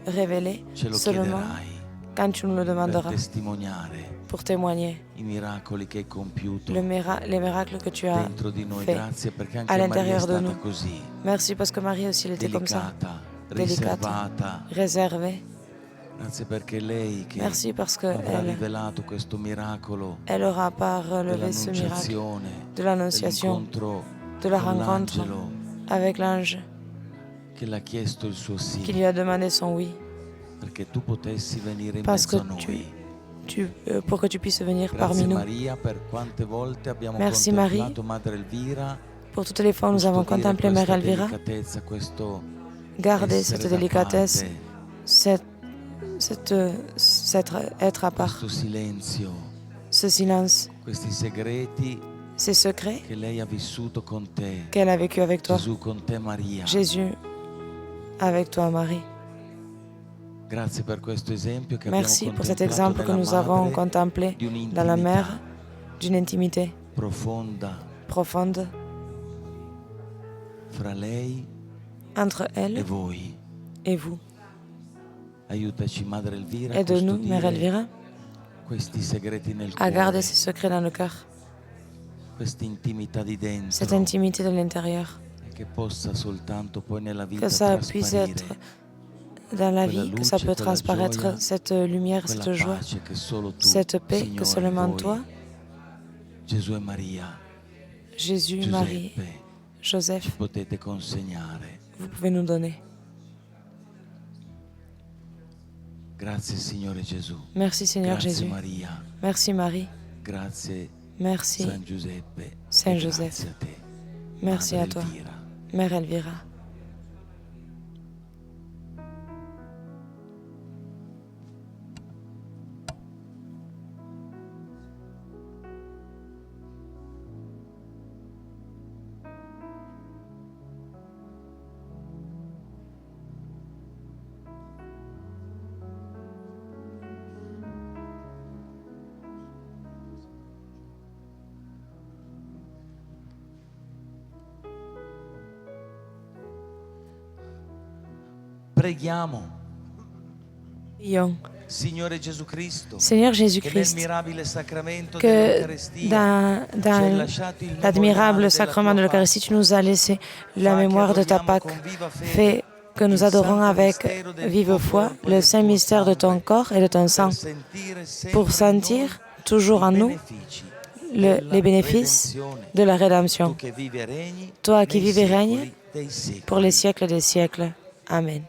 révéler ce lo seulement chiederai quand tu nous le per demanderas testimoniare pour témoigner i miracoli che hai compiuto les miracles que tu as dentro di noi. fait Grazie perché à anche Maria è l'intérieur de stata nous. così, Merci parce que Marie aussi, elle était comme ça, delicata, délicate, riservata. réservée. Grazie perché lei che Merci parce que avrà elle rivelato questo miracolo elle aura pas relevé ce miracle dell'annunciazione, de l'annonciation, dell'incontro de la con rencontre l'angelo avec l'ange che le ha chiesto il suo sì, qui lui a demandé son oui, perché tu potessi venire in parce mezzo que a noi. pour que tu puisses venir parmi Grazie nous. Maria per quante volte abbiamo Merci, contemplato Madre Elvira, Pour toutes les fois où nous avons custodire contemplé Mère questa Elvira, delicatezza, questo garder essere cette da délicatesse, parte, être à part, questo silenzio, ce silence, questi segreti ces secrets che lei ha vissuto con te, qu'elle a vécu avec toi. Gesù, con te Maria. Jésus, avec toi Marie. Grazie per questo esempio che Merci abbiamo pour cet contemplato exemple que della nous avons madre, contemplé di un'intimità dans la mer d'une intimité profonda profonde fra lei entre e elle voi. et vous. Aiutaci Madre Elvira a Aide-nous, Mère custodire Elvira, questi segreti nel à garder cuore, ces secrets dans le cœur, questa intimità di dentro, cette intimité de l'intérieur, che possa soltanto poi nella vita que ça puisse trasparire être dans la quella vie, que luce, ça peut quella transparaître, gioia, cette lumière, quella cette joie, pace che solo tu, cette paix que Signore, seulement voi, toi, Gesù e Maria, Jésus, Marie, Giuseppe, Joseph, ci potete consegnare. vous pouvez nous donner. Grazie Signore Gesù. Merci Seigneur Grazie Jésus. Maria. Merci Marie. Grazie Merci San Giuseppe. Saint e Joseph. Grazie a te. Merci Madre à toi, Elvira. Mère Elvira. Preghiamo, Prions. Signore Gesù Cristo, Seigneur che Jésus-Christ, nell'ammirabile sacramento que dell'Eucaristia dans ci hai lasciato il l'admirable memoriale sacrement de della tua l'Eucharistie, tu nous as laissé la Fa che mémoire de ta adoriamo Pâque. con viva fede Fais que nous il adorons santo avec mistero del vive tuo foi corpo e le del saint tuo mystère de ton sangue, corps et de ton per sang, sentire sempre pour in sentir noi toujours en i nous benefici les bénéfices de la rédemption. Tu che vivi e regni Toi qui nei vis et règnes secoli dei secoli. pour les siècles des siècles. Amen.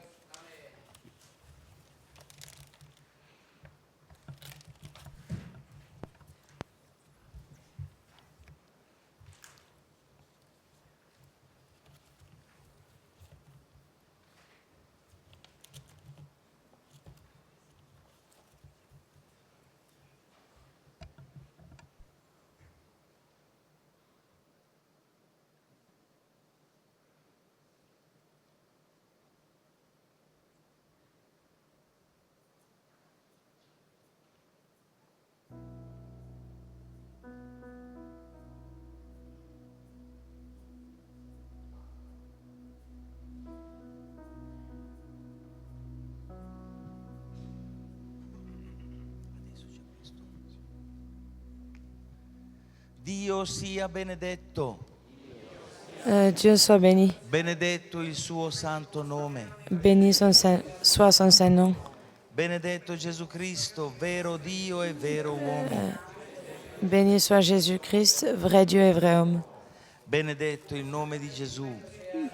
Dio sia benedetto. Dieu soit béni. Benedetto il suo santo nome. Béni soit son saint nom. Benedetto Gesù Cristo, vero Dio e vero uomo. Béni soit Jésus-Christ, vrai Dieu et vrai homme. Benedetto il nome di Gesù.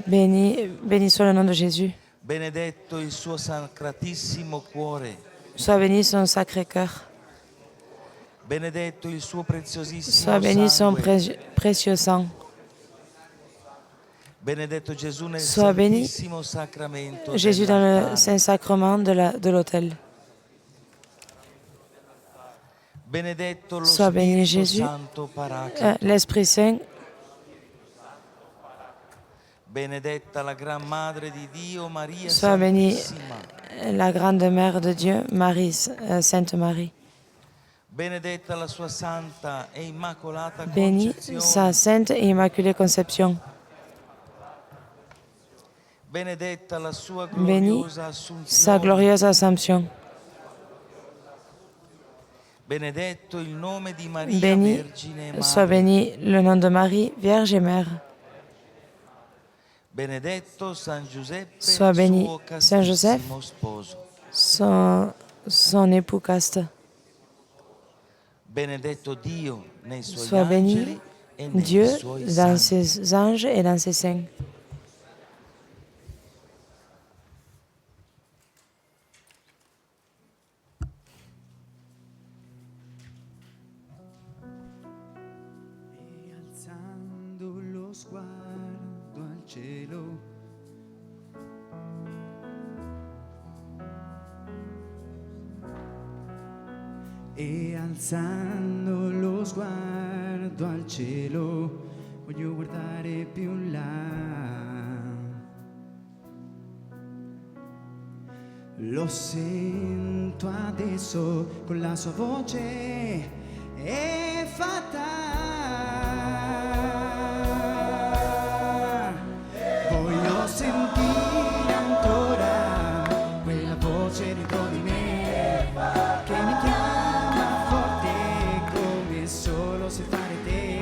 Béni soit le nom de Jésus. Benedetto il suo sacratissimo cuore. Soit béni son sacré cœur. Benedetto il suo preziosissimo Soit béni son sangue. précieux sang. Benedetto Gesù nel Soit béni santissimo sacramento Jésus dans le dell'altare. Saint-Sacrement de l'autel. Benedetto lo Soit béni Spirito Jésus, Santo Paraclito. l'Esprit Saint. Benedetta la Gran Madre di Dio, Maria Soit bénie Santissima. la grande mère de Dieu, Marie, Sainte Marie. Benedetta la sua santa e immacolata Bénie concezione. sa sainte et immaculée conception. Benedetta la sua Bénie gloriosa assunzione. sa glorieuse Assomption. Benedetto il nome di Maria Béni Vergine e soit Madre. béni le nom de Marie, Vierge et Mère. Benedetto San Giuseppe, Soit béni suo Saint Joseph, castissimo sposo. son époux caste. Benedetto Dio nei suoi Soit béni angeli e nei Dieu suoi dans santi. ses anges et dans ses saints. E alzando lo sguardo al cielo, e alzando lo sguardo al cielo, voglio guardare più in là. Lo sento adesso con la sua voce è fatta. Voglio sentire ancora quella voce dentro di me che mi chiama forte come solo sai fare te.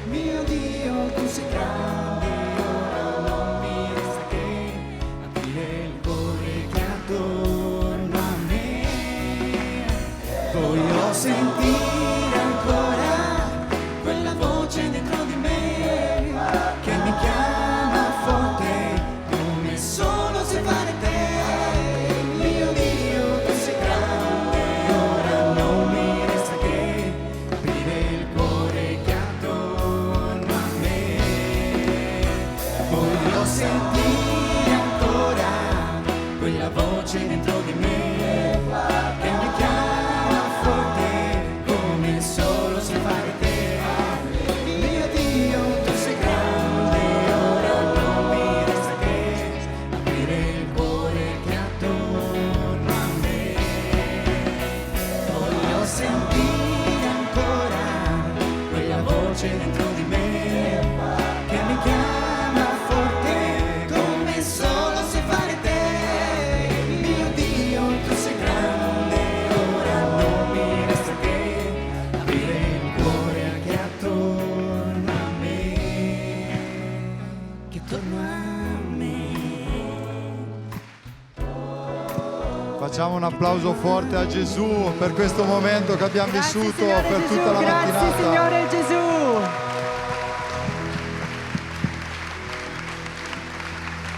Mio Dio, tu sei grande, ora non mi resta che aprire il cuore che è attorno a me. Voglio sentire ancora quella voce dentro di me che mi chiama forte come solo sai fare te. Mio Dio, tu sei grande, ora non mi resta che aprire il cuore che è attorno a me. Voglio sentire ancora quella voce dentro di me che mi chiama forte come solo sai fare te. Mio Dio, tu sei grande, ora non mi resta che aprire il cuore che è attorno a me. Voglio sentire ancora quella voce dentro di me che mi chiama forte come solo sai fare te. Mio Dio, tu sei grande, ora non mi resta che aprire il cuore che è attorno a me, che è attorno a me. Facciamo un applauso forte a Gesù per questo momento che abbiamo vissuto per tutta la Grazie mattinata. Signore Gesù.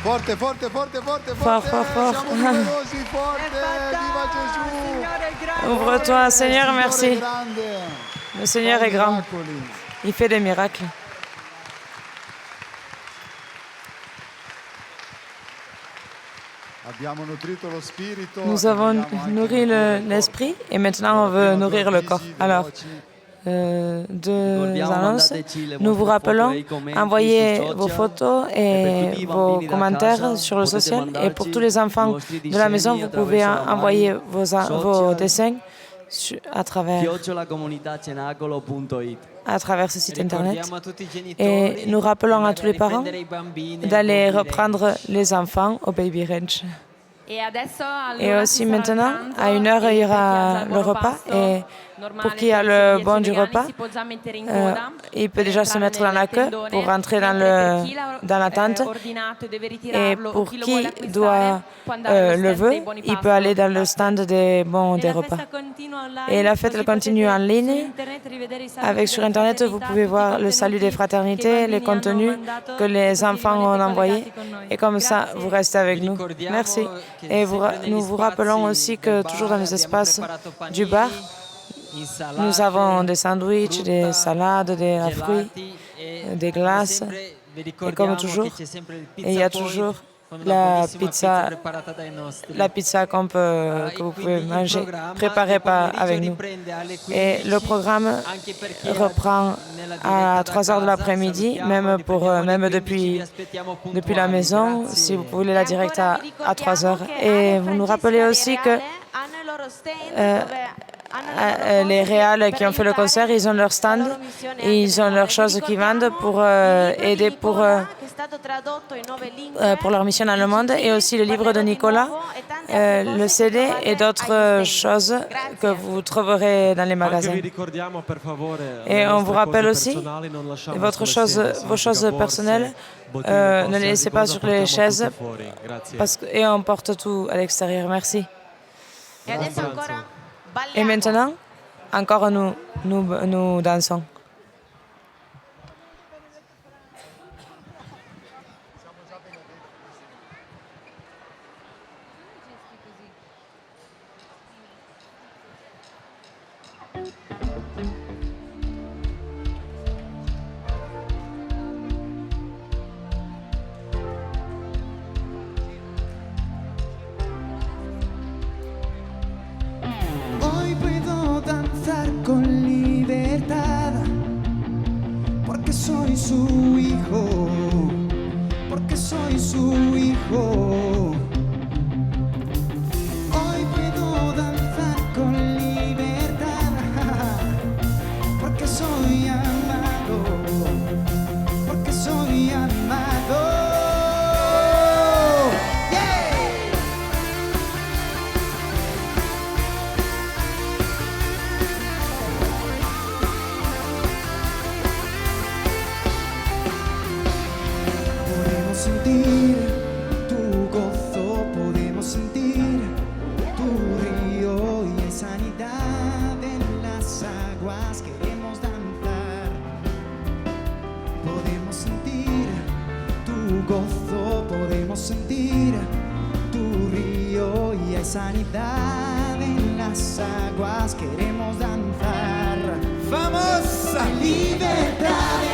Forte, forte, forte, forte, Fort, forte. fort, fort. Siamo numerosi, forte. Viva Gesù. Signore grande. Ouvre-toi, Seigneur, merci. Il Signore è grande. Le Seigneur Fa est grand. miracoli. Il fait des miracles. Abbiamo nutrito lo spirito. Nous avons nourri l'esprit et maintenant on veut nourrir le corps. Alors, deux annonces. Nous vous rappelons, envoyez vos photos et vos commentaires sur le social. Et pour tous les enfants de la maison, vous pouvez envoyer vos dessins à travers ce site internet. Et nous rappelons à tous les parents d'aller reprendre les enfants au Baby Ranch. Et aussi maintenant, à 1h, il y aura le repas. Et pour qui a le bon du repas, il peut déjà se mettre dans la queue pour rentrer dans la tente. Et pour qui doit le veut, il peut aller dans le stand des bons des repas. Et la fête elle continue en ligne. Sur Internet, vous pouvez voir le salut des fraternités, les contenus que les enfants ont envoyés. Et comme ça, vous restez avec nous. Merci. Et nous vous rappelons aussi que toujours dans les espaces du bar, nous avons des sandwichs, des salades, des fruits, des glaces. Et comme toujours, il y a toujours la pizza que vous pouvez manger, préparée avec nous. Et le programme reprend à 3h de l'après-midi, même depuis la maison, si vous voulez la direct à 3h. Et vous nous rappelez aussi que les réals qui ont fait le concert, ils ont leur stand et ils ont leurs choses qu'ils vendent pour aider pour leur mission dans le monde, et aussi le livre de Nicolas, le CD et d'autres choses que vous trouverez dans les magasins. Et on vous rappelle aussi vos choses personnelles, ne les laissez pas sur les chaises et on porte tout à l'extérieur. Merci. Et maintenant, encore nous dansons. Hoy puedo danzar con libertad, porque soy su hijo, porque soy su hijo. Hoy puedo danzar con libertad, porque soy amado, porque soy amado. Sentir tu gozo, podemos sentir tu río y en sanidad en las aguas queremos danzar. Podemos sentir tu gozo, podemos sentir tu río y hay sanidad en las aguas queremos danzar. ¡Vamos! Hay libertad